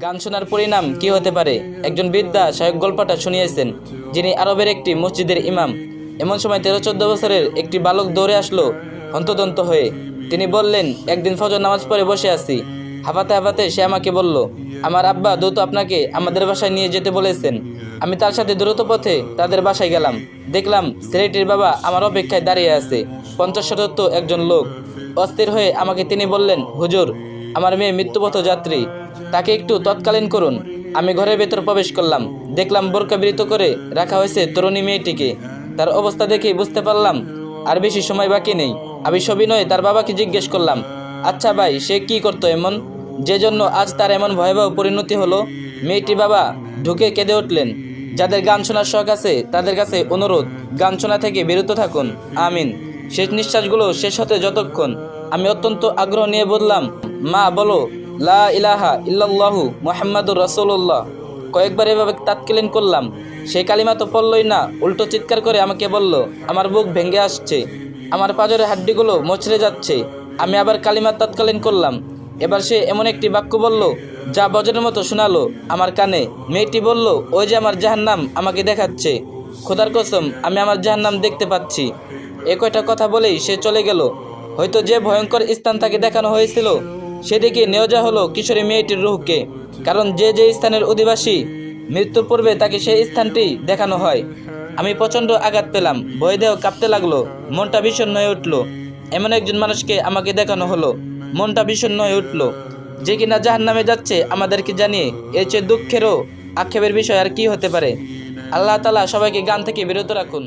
গান শোনার পরিণাম কি হতে পারে? একজন বৃদ্ধা শায়ক গল্পটা শুনিয়েছেন, যিনি আরবের একটি মসজিদের ইমাম। এমন সময় 13-14 বছরের একটি বালক দৌড়ে আসলো হন্তদন্ত হয়ে। তিনি বললেন, একদিন ফজর নামাজ পড়ে বসে আছি, হাঁপাতে হাঁপাতে সে আমাকে বলল, আমার আব্বা দ্রুত আপনাকে আমাদের বাসায় নিয়ে যেতে বলেছেন। আমি তার সাথে দ্রুত পথে তাদের বাসায় গেলাম। দেখলাম ছেলেটির বাবা আমার অপেক্ষায় দাঁড়িয়ে আছে। 50-60 একজন লোক। অস্থির হয়ে আমাকে তিনি বললেন, হুজুর, আমার মেয়ে মৃত্যুপথ যাত্রী, তাকে একটু তৎকালীন করুন। আমি ঘরের ভেতর প্রবেশ করলাম। দেখলাম বোরকাবৃত করে রাখা হয়েছে তরুণী মেয়েটিকে। তার অবস্থা দেখেই বুঝতে পারলাম আর বেশি সময় বাকি নেই। আমি সবিনয়ে তার বাবাকে জিজ্ঞেস করলাম, আচ্ছা ভাই, সে কি করতো এমন, যে জন্য আজ তার এমন ভয়াবহ পরিণতি হলো? মেয়েটি বাবা ঢুকে কেঁদে উঠলেন। যাদের গান শোনার শখ আছে তাদের কাছে অনুরোধ, গান শোনা থেকে বিরত থাকুন। আমিন। শেষ নিঃশ্বাসগুলো শেষ হতে যতক্ষণ আমি অত্যন্ত আগ্রহ নিয়ে বললাম, মা বলো, লা ইলাহা ইল্লাল্লাহু মুহাম্মাদুর রাসূলুল্লাহ। কয়েকবার এভাবে তাৎকালীন করলাম। সেই কালিমা তো পড়লই না, উল্টো চিৎকার করে আমাকে বলল, আমার বুক ভেঙে আসছে, আমার পাঁজরের হাড্ডিগুলো মোচড়ে যাচ্ছে। আমি আবার কালিমা তাৎকালীন করলাম। এবার সে এমন একটি বাক্য বলল যা বজ্রের মতো শোনালো আমার কানে। মেয়েটি বলল, ওই যে আমার জাহান্নাম আমাকে দেখাচ্ছে। খোদার কসম, আমি আমার জাহান্নাম দেখতে পাচ্ছি। এ কয়টা কথা বলেই সে চলে গেল। হয়তো যে ভয়ঙ্কর স্থান তাকে দেখানো হয়েছিল সেদিকে নিয়ে যাওয়া হলো কিশোরী মেয়েটির রূহকে। কারণ যে যে স্থানের অধিবাসী, মৃত্যুর পূর্বে তাকে সেই স্থানটি দেখানো হয়। আমি প্রচণ্ড আঘাত পেলাম, ভয় দেহ কাঁপতে লাগলো, মনটা বিষণ্ণ হয়ে উঠল। এমন একজন মানুষকে আমাকে দেখানো হলো, মনটা বিষণ্ণ হয়ে উঠল, যে কিনা জাহান্নামে যাচ্ছে আমাদেরকে জানিয়ে। এর চেয়ে দুঃখেরও আক্ষেপের বিষয় আর কি হতে পারে? আল্লাহ তাআলা সবাইকে গান থেকে বিরত রাখুন।